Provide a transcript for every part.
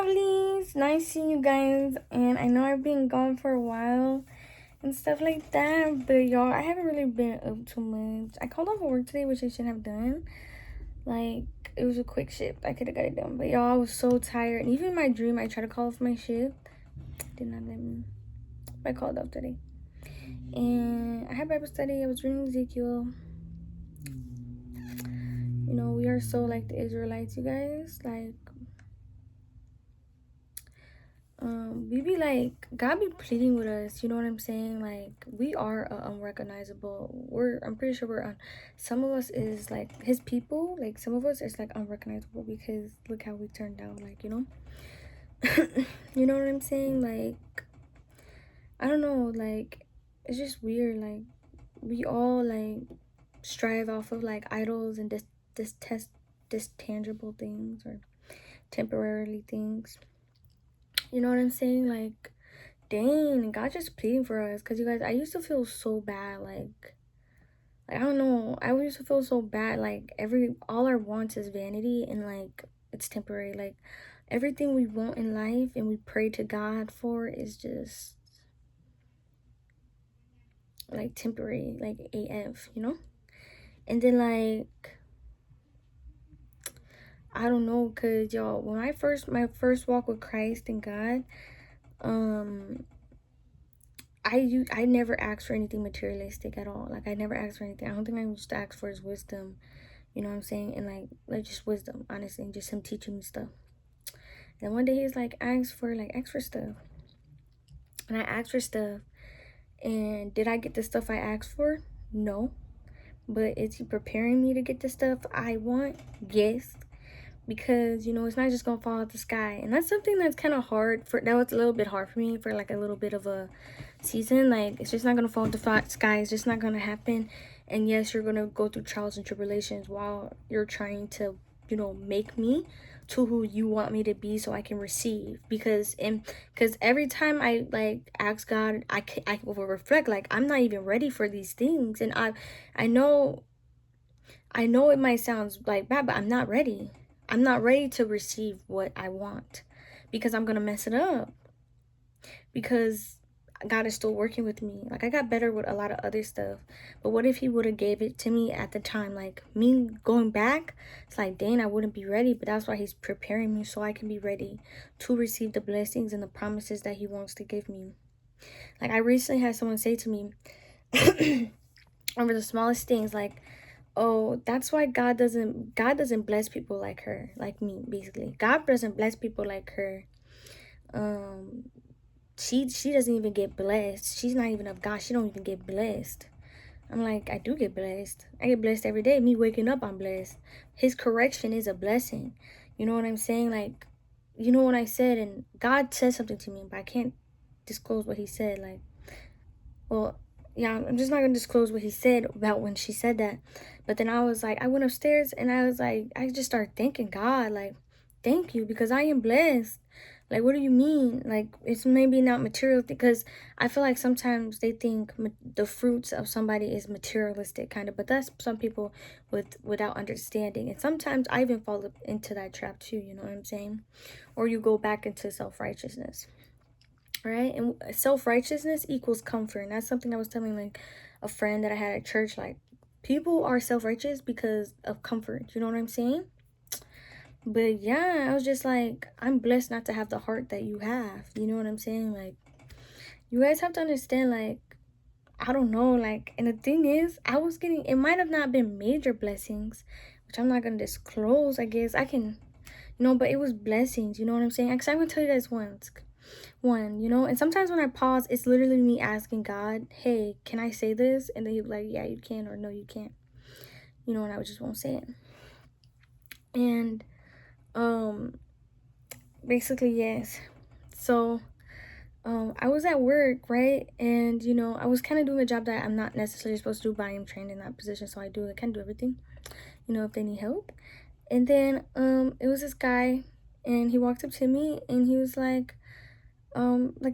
lovelies, nice seeing you guys. And I know I've been gone for a while and stuff like that, but y'all, I haven't really been up too much. I called off of work today, which I shouldn't have done. Like, it was a quick shift. I could have got it done, but y'all, I was so tired. And even in my dream, I tried to call off my shift. Did not let me. I called off today. And I had Bible study. I was reading Ezekiel. You know, we are so like the Israelites, you guys. Like, we be like, God be pleading with us, you know what I'm saying? Like, we are unrecognizable. I'm pretty sure some of us is like his people, like some of us is like unrecognizable because look how we turned out, like, you know? You know what I'm saying? Like, I don't know, like, it's just weird. Like, we all like strive off of like idols and this tangible things or temporarily things. You know what I'm saying? Like, dang, God just pleading for us. Because, you guys, I used to feel so bad. Like, I don't know. I used to feel so bad. Like, all our wants is vanity. And, like, it's temporary. Like, everything we want in life and we pray to God for is just, like, temporary. Like, AF, you know? And then, like, I don't know. Because, y'all, when my first walk with Christ and God, I never asked for anything materialistic at all. Like, I never asked for anything. I don't think I used to ask for his wisdom. You know what I'm saying? And like just wisdom, honestly, and just him teaching me stuff. And one day he's like, ask for stuff. And I asked for stuff. And did I get the stuff I asked for? No. But is he preparing me to get the stuff I want? Yes. Because, you know, it's not just gonna fall out the sky. And that's something that's kind of hard that was a little bit hard for me for like a little bit of a season. Like, it's just not gonna fall out the sky. It's just not gonna happen. And yes, you're gonna go through trials and tribulations while you're trying to, you know, make me to who you want me to be so I can receive. Because every time I like ask God, I will reflect like I'm not even ready for these things. And I know it might sound like bad, but I'm not ready. I'm not ready to receive what I want because I'm going to mess it up. Because God is still working with me. Like, I got better with a lot of other stuff. But what if he would have gave it to me at the time? Like, me going back, it's like, dang, I wouldn't be ready. But that's why he's preparing me so I can be ready to receive the blessings and the promises that he wants to give me. Like, I recently had someone say to me over the smallest things, like, oh, that's why God doesn't bless people like her, like me, basically. God doesn't bless people like her. She doesn't even get blessed. She's not even of God. She don't even get blessed. I'm like, I do get blessed. I get blessed every day. Me waking up, I'm blessed. His correction is a blessing. You know what I'm saying? Like, you know what I said, and God said something to me, but I can't disclose what he said. Like, well, yeah, I'm just not gonna disclose what he said about when she said that. But then I was like, I went upstairs and I was like, I just started thanking God, like, thank you, because I am blessed. Like, what do you mean? Like, it's maybe not material, because I feel like sometimes they think the fruits of somebody is materialistic, kind of. But that's some people without understanding. And sometimes I even fall into that trap too, you know what I'm saying? Or you go back into self-righteousness. Right? And self-righteousness equals comfort. And that's something I was telling like a friend that I had at church. Like, people are self-righteous because of comfort. You know what I'm saying? But yeah, I was just like, I'm blessed not to have the heart that you have. You know what I'm saying? Like, you guys have to understand, like, I don't know, like, and the thing is, it might have not been major blessings, which I'm not gonna disclose, I guess. I can, you know, but it was blessings, you know what I'm saying? Because I'm gonna tell you guys one, you know, and sometimes when I pause, it's literally me asking God, hey, can I say this? And then he'd be like, yeah, you can, or no, you can't, you know, and I just won't say it. And basically, yes. So I was at work, right? And you know, I was kind of doing a job that I'm not necessarily supposed to do, but I am trained in that position, so I kind of do everything, you know, if they need help. And then it was this guy, and he walked up to me and he was like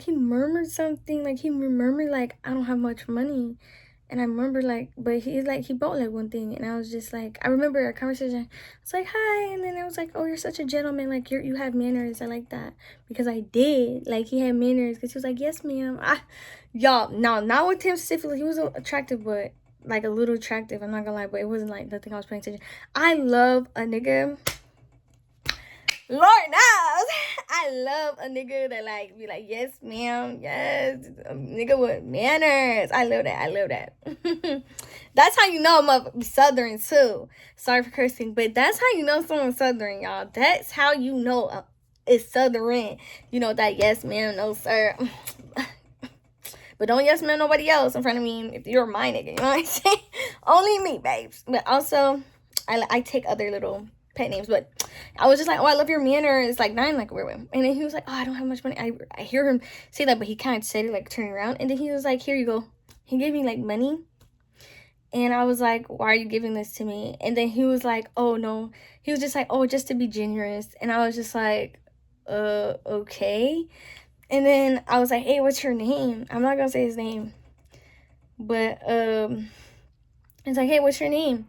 he murmured something, like he murmured like, I don't have much money. And I remember like, but he's like, he bought like one thing, and I was just like, I remember a conversation. I was like, hi, and then I was like, oh, you're such a gentleman, like you have manners. I like that, because I did. Like, he had manners, because he was like, yes, ma'am. Y'all, no, not with him specifically. He was attractive, but like a little attractive. I'm not gonna lie, but it wasn't like nothing I was paying attention. I love a nigga. Lord knows, I love a nigga that like be like, yes, ma'am, yes, a nigga with manners. I love that. I love that. That's how you know I'm Southern too. Sorry for cursing, but that's how you know someone's Southern, y'all. That's how you know it's Southern. You know that yes, ma'am, no, sir. But don't yes, ma'am, nobody else in front of me if you're my nigga. You know what I'm saying? Only me, babes. But also, I take other little pet names, but I was just like, oh, I love your manners, like, not in like a weird way. And then he was like, oh, I don't have much money. I hear him say that, but he kind of said it like turning around, and then he was like, here you go. He gave me like money, and I was like, why are you giving this to me? And then he was like, oh no, he was just like, oh, just to be generous. And I was just like, okay. And then I was like, hey, what's your name? I'm not gonna say his name, but it's like, hey, what's your name?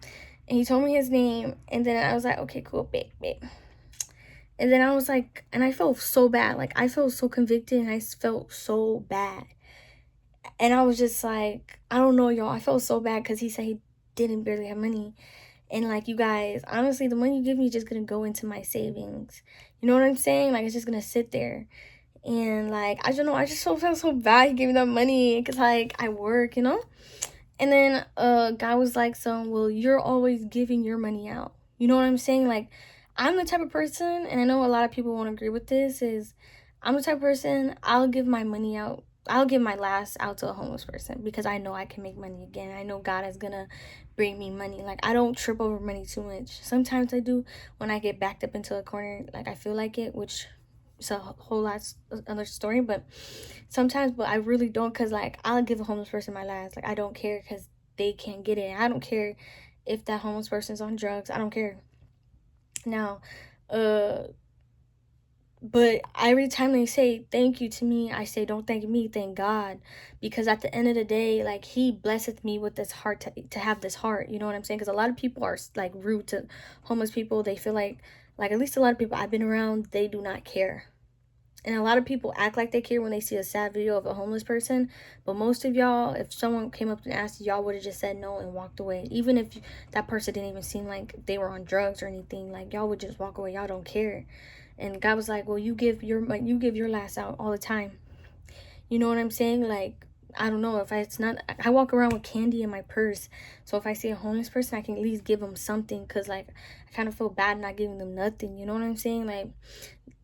And he told me his name, and then I was like, okay, cool, babe. And then I was like, and I felt so bad. Like, I felt so convicted, and I felt so bad. And I was just like, I don't know, y'all. I felt so bad because he said he didn't barely have money. And, like, you guys, honestly, the money you give me is just going to go into my savings. You know what I'm saying? Like, it's just going to sit there. And, like, I don't know. I just felt so bad he gave me that money because, like, I work, you know? And then guy was like, so, well, you're always giving your money out. You know what I'm saying? Like, I'm the type of person, and I know a lot of people won't agree with this, is I'm the type of person, I'll give my money out. I'll give my last out to a homeless person because I know I can make money again. I know God is going to bring me money. Like, I don't trip over money too much. Sometimes I do when I get backed up into a corner, like I feel like it, which it's a whole lot other story, but sometimes, but I really don't, because like I'll give a homeless person my last. Like, I don't care because they can't get it. I don't care if that homeless person's on drugs. I don't care. Now, but every time they say thank you to me, I say don't thank me, thank God, because at the end of the day, like, he blesseth me with this heart to have this heart. You know what I'm saying? Because a lot of people are like rude to homeless people. They feel like at least a lot of people I've been around, they do not care. And a lot of people act like they care when they see a sad video of a homeless person. But most of y'all, if someone came up and asked, y'all would have just said no and walked away. Even if that person didn't even seem like they were on drugs or anything, like, y'all would just walk away. Y'all don't care. And God was like, well, you give your last out all the time. You know what I'm saying? Like, I don't know, I walk around with candy in my purse. So if I see a homeless person, I can at least give them something, because like I kind of feel bad not giving them nothing. You know what I'm saying? Like,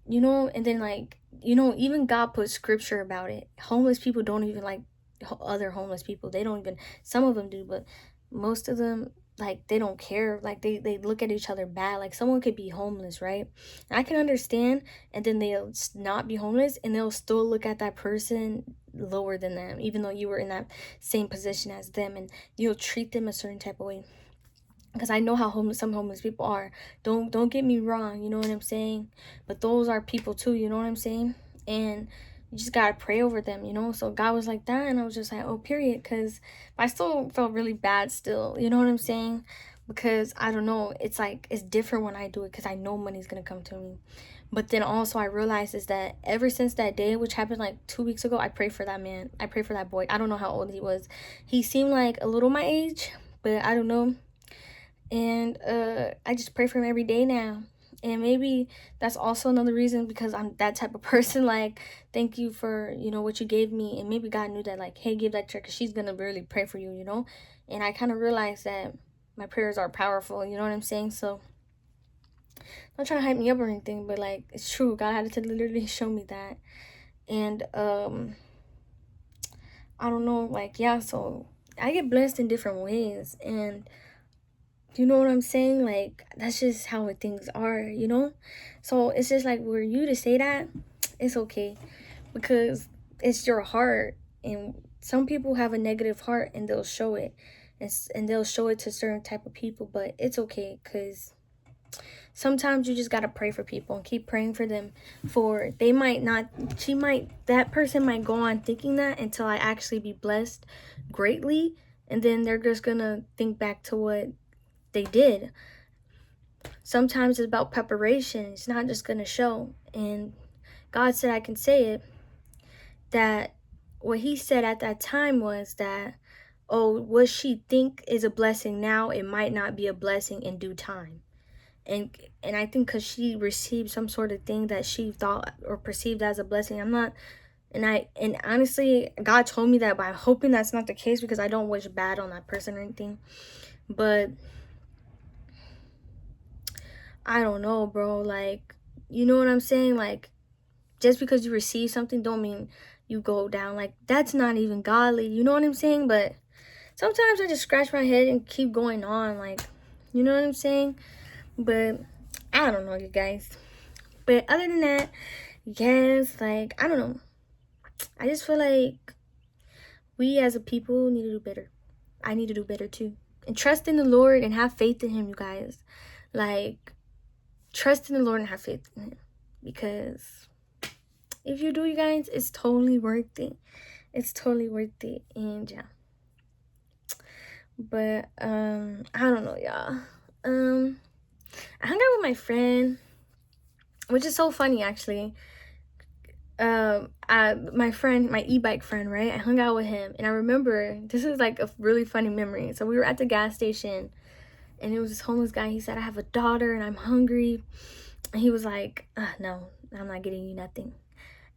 you know, and then like, you know, even God put scripture about it. Homeless people don't even like other homeless people. They don't even, some of them do, but most of them, like, they don't care. Like, they look at each other bad. Like, someone could be homeless, right? And I can understand, and then they'll not be homeless, and they'll still look at that person lower than them, even though you were in that same position as them, and you'll treat them a certain type of way. Because I know how some homeless people are. Don't get me wrong, you know what I'm saying? But those are people too, you know what I'm saying? And you just gotta pray over them, you know? So God was like that, and I was just like, oh, period. Because I still felt really bad still, you know what I'm saying? Because I don't know, it's like, it's different when I do it, because I know money's gonna come to me. But then also I realized is that ever since that day, which happened like 2 weeks ago, I prayed for that man. I prayed for that boy. I don't know how old he was. He seemed like a little my age, but I don't know. And I just pray for him every day now. And maybe that's also another reason, because I'm that type of person. Like, thank you for, you know, what you gave me. And maybe God knew that, like, hey, give that to her, because she's gonna really pray for you, you know. And I kind of realized that my prayers are powerful, you know what I'm saying? So I'm not trying to hype me up or anything, but like, it's true. God had to literally show me that. And I don't know, like, yeah, so I get blessed in different ways. And you know what I'm saying? Like, that's just how things are, you know? So it's just like, for you to say that, it's okay. Because it's your heart. And some people have a negative heart, and they'll show it. And they'll show it to certain type of people. But it's okay, because sometimes you just got to pray for people and keep praying for them. For they might not, that person might go on thinking that until I actually be blessed greatly. and then they're just gonna think back to what they did. Sometimes it's about preparation. It's not just gonna show. And God said, I can say it, that what he said at that time was that, oh, what she think is a blessing now, it might not be a blessing in due time. And I think because she received some sort of thing that she thought or perceived as a blessing. And honestly, God told me that, but I'm hoping that's not the case, because I don't wish bad on that person or anything. But I don't know, bro. Like, you know what I'm saying? Like, just because you receive something don't mean you go down. Like, that's not even godly. You know what I'm saying? But sometimes I just scratch my head and keep going on. Like, you know what I'm saying? But I don't know, you guys. But other than that, yes, like, I don't know. I just feel like we as a people need to do better. I need to do better too. And trust in the Lord and have faith in him, you guys. Like, trust in the Lord and have faith in him. Because if you do, you guys, it's totally worth it. It's totally worth it. And yeah. But I don't know, y'all. I hung out with my friend, which is so funny actually. My e-bike friend, right? I hung out with him, and I remember, this is like a really funny memory. So we were at the gas station, and it was this homeless guy. He said, I have a daughter and I'm hungry. And he was like, no, I'm not getting you nothing.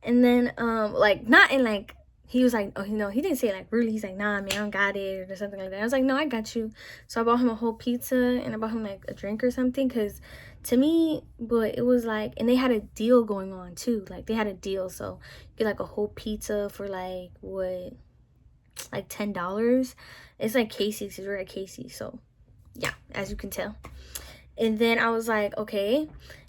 And then like, not in like, he was like, oh, you know, he didn't say it like really. He's like, nah, man, I don't got it, or something like that. I was like, no, I got you. So I bought him a whole pizza, and I bought him like a drink or something, because to me, but it was like, and they had a deal going on too. Like, they had a deal, so you get like a whole pizza for like, what, like $10. It's like Casey's, because we're at Casey's, so yeah, as you can tell. And then I was like, okay.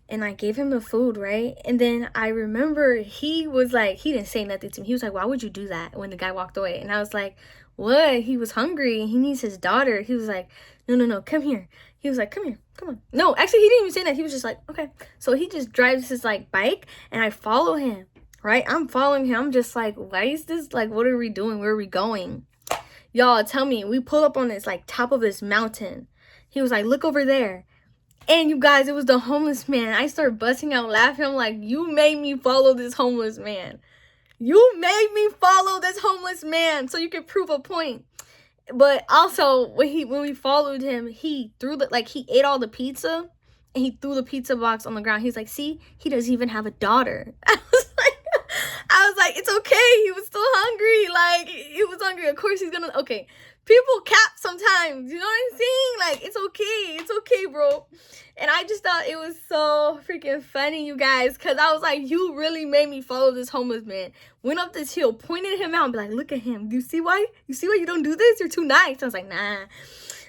And I gave him the food, right? And then I remember he was like, he didn't say nothing to me. He was like, why would you do that, when the guy walked away? And I was like, what? He was hungry. He needs his daughter. He was like, no, come here. He was like, come here, come on. No, actually, he didn't even say that. He was just like, okay. So he just drives his like bike, and I follow him, right? I'm following him. I'm just like, why is this? Like, what are we doing? Where are we going? Y'all, tell me. We pull up on this like top of this mountain. He was like, look over there. And you guys, it was the homeless man. I started busting out laughing. I'm like, you made me follow this homeless man. You made me follow this homeless man so you could prove a point. But also, when we followed him, he threw he ate all the pizza, and he threw the pizza box on the ground. He's like, see, he doesn't even have a daughter. I was like, it's okay. He was still hungry. Like, he was hungry. Of course he's gonna, okay. People cap sometimes, you know what I'm saying? Like, it's okay, bro. And I just thought it was so freaking funny, you guys, because I was like, you really made me follow this homeless man. Went up this hill, pointed him out, and be like, look at him. Do you see why you don't do this? You're too nice. I was like, nah.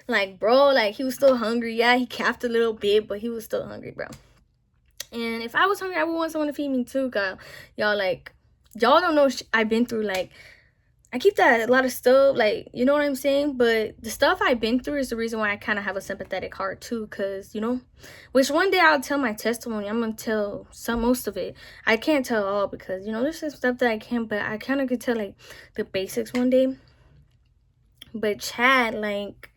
Like, bro, like, he was still hungry. Yeah, he capped a little bit, but he was still hungry, bro. And if I was hungry, I would want someone to feed me too, girl. Y'all, like, y'all don't know I've been through. Like, I keep that a lot of stuff, like, you know what I'm saying? But the stuff I've been through is the reason why I kind of have a sympathetic heart too, because, you know, which one day I'll tell my testimony. I'm going to tell most of it. I can't tell all because, you know, there's some stuff that I can, but I kind of could tell, like, the basics one day. But Chad, like,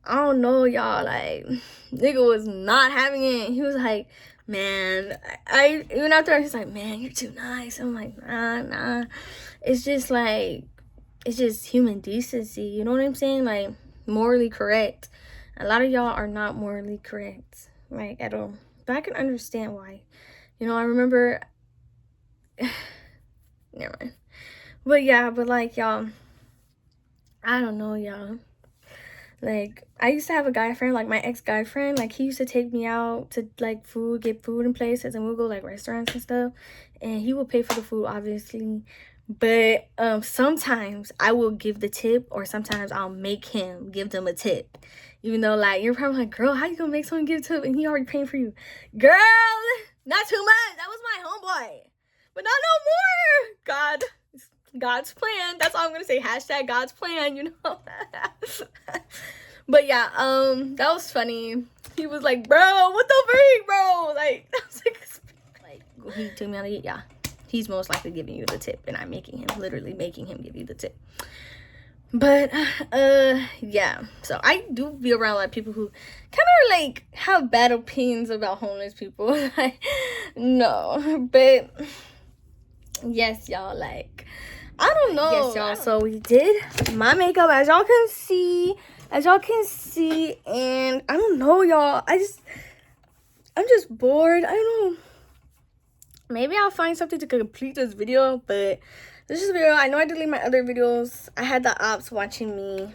I don't know, y'all, like, nigga was not having it. He was like, man, I even after he's like, man, you're too nice. I'm like, nah. It's just like, it's just human decency, you know what I'm saying? Like, morally correct. A lot of y'all are not morally correct, like, at all. But I can understand why. You know, I remember, never mind. But yeah, but like, y'all, I don't know, y'all. Like, I used to have a guy friend, like my ex-guy friend. Like, he used to take me out to like get food in places, and we'll go like restaurants and stuff, and he would pay for the food, obviously. But sometimes I will give the tip, or sometimes I'll make him give them a tip. Even though, like, you're probably like, girl, how you gonna make someone give a tip and he already paying for you? Girl, not too much. That was my homeboy. But not no more. God's plan. That's all I'm gonna say. Hashtag God's plan, you know. But yeah, that was funny. He was like, bro, what the freak, bro? Like, I was like he took me on a yeah. He's most likely giving you the tip, and I'm literally making him give you the tip. But yeah, so I do be around a lot of people who kind of like have bad opinions about homeless people. Like, no, but yes, y'all, like, I don't know. Yes, y'all, so we did my makeup, as y'all can see, and I don't know, y'all, I'm just bored. I don't know, maybe I'll find something to complete this video, but this is a video. I know I deleted my other videos. I had the ops watching me.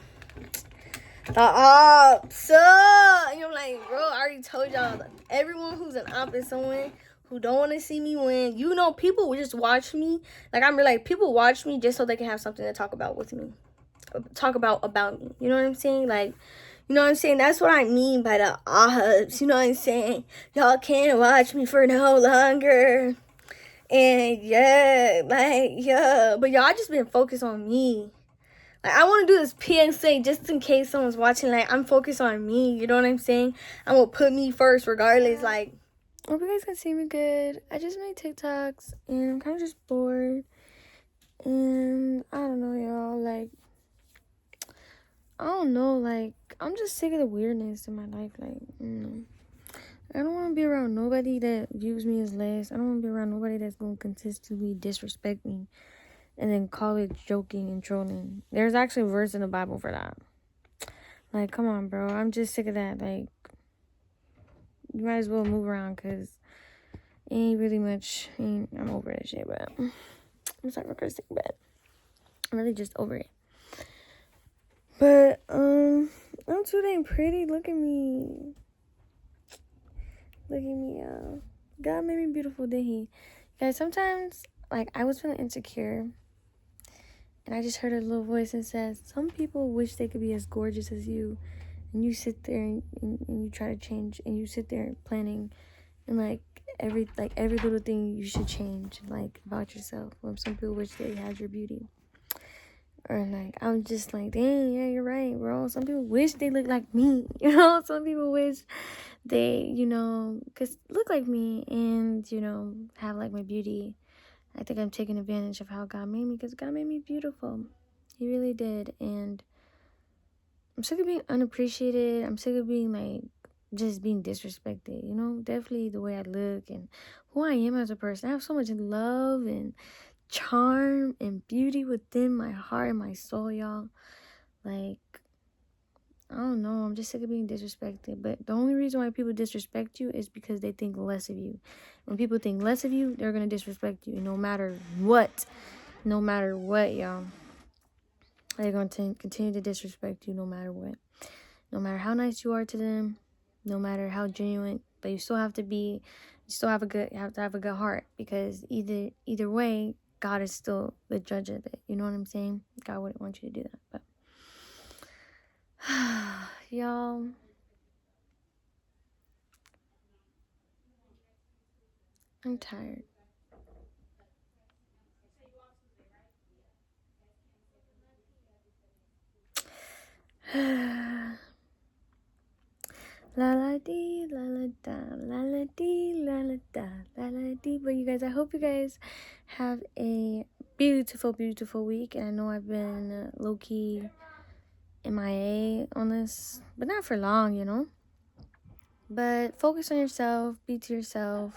The ops. You're like, bro, I already told y'all. Everyone who's an op is someone who don't want to see me win. You know, people will just watch me. Like, I'm like, people watch me just so they can have something to talk about with me. Talk about me. You know what I'm saying? Like, you know what I'm saying? That's what I mean by the ops. You know what I'm saying? Y'all can't watch me for no longer. And yeah, like, yeah. But y'all just been focused on me. Like, I want to do this PSA just in case someone's watching. Like, I'm focused on me. You know what I'm saying? I'm going to put me first regardless. Like, I hope you guys can see me good. I just made TikToks and I'm kind of just bored. And I don't know, y'all. Like, I don't know. Like, I'm just sick of the weirdness in my life. Like, I don't want to be around nobody that views me as less. I don't want to be around nobody that's going to consistently disrespect me and then call it joking and trolling. There's actually a verse in the Bible for that. Like, come on, bro. I'm just sick of that. Like, you might as well move around because ain't really much. I'm over that shit, but I'm sorry for cursing, but I'm really just over it. But, I'm too dang pretty. Look at me. Look at me, y'all. God made me beautiful, didn't he? Guys, sometimes, like, I was feeling insecure. And I just heard a little voice and says, some people wish they could be as gorgeous as you. And you sit there and you try to change. And you sit there planning. And, like, every little thing you should change, like, about yourself. Or some people wish they had your beauty. Or, like, I'm just like, dang, yeah, you're right, bro. Some people wish they looked like me. You know, some people wish they, could look like me and, have, like, my beauty. I think I'm taking advantage of how God made me because God made me beautiful. He really did. And I'm sick of being unappreciated. I'm sick of being, like, just being disrespected. Definitely the way I look and who I am as a person. I have so much love and charm and beauty within my heart and my soul, y'all. Like, I don't know. I'm just sick of being disrespected. But the only reason why people disrespect you is because they think less of you. When people think less of you, they're going to disrespect you no matter what. No matter what, y'all. They're going to continue to disrespect you no matter what. No matter how nice you are to them. No matter how genuine. But you still have to have to have a good heart. Because either way, God is still the judge of it. You know what I'm saying? God wouldn't want you to do that. But y'all, I'm tired. La la dee, la la da, la la dee, la la da, la la dee. But you guys, I hope you guys have a beautiful, beautiful week. And I know I've been low-key MIA on this, but not for long, But focus on yourself, be to yourself,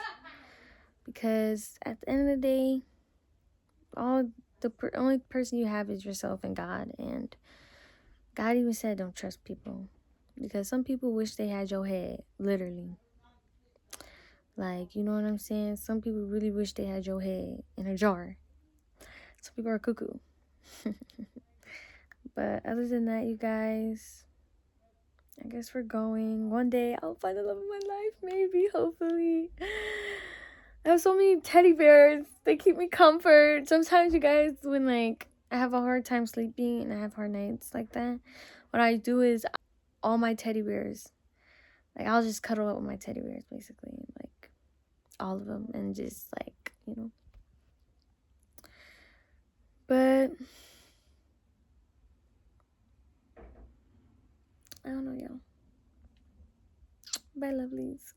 because at the end of the day, only person you have is yourself and God. And God even said, don't trust people, because some people wish they had your head, literally. Like, you know what I'm saying? Some people really wish they had your head in a jar. Some people are cuckoo. But other than that, you guys, I guess we're going. One day I'll find the love of my life, maybe, hopefully. I have so many teddy bears. They keep me comfort. Sometimes, you guys, when, like, I have a hard time sleeping and I have hard nights like that, what I do is all my teddy bears, like, I'll just cuddle up with my teddy bears, basically. Like, all of them. And just, like, But I don't know, y'all. Bye, lovelies.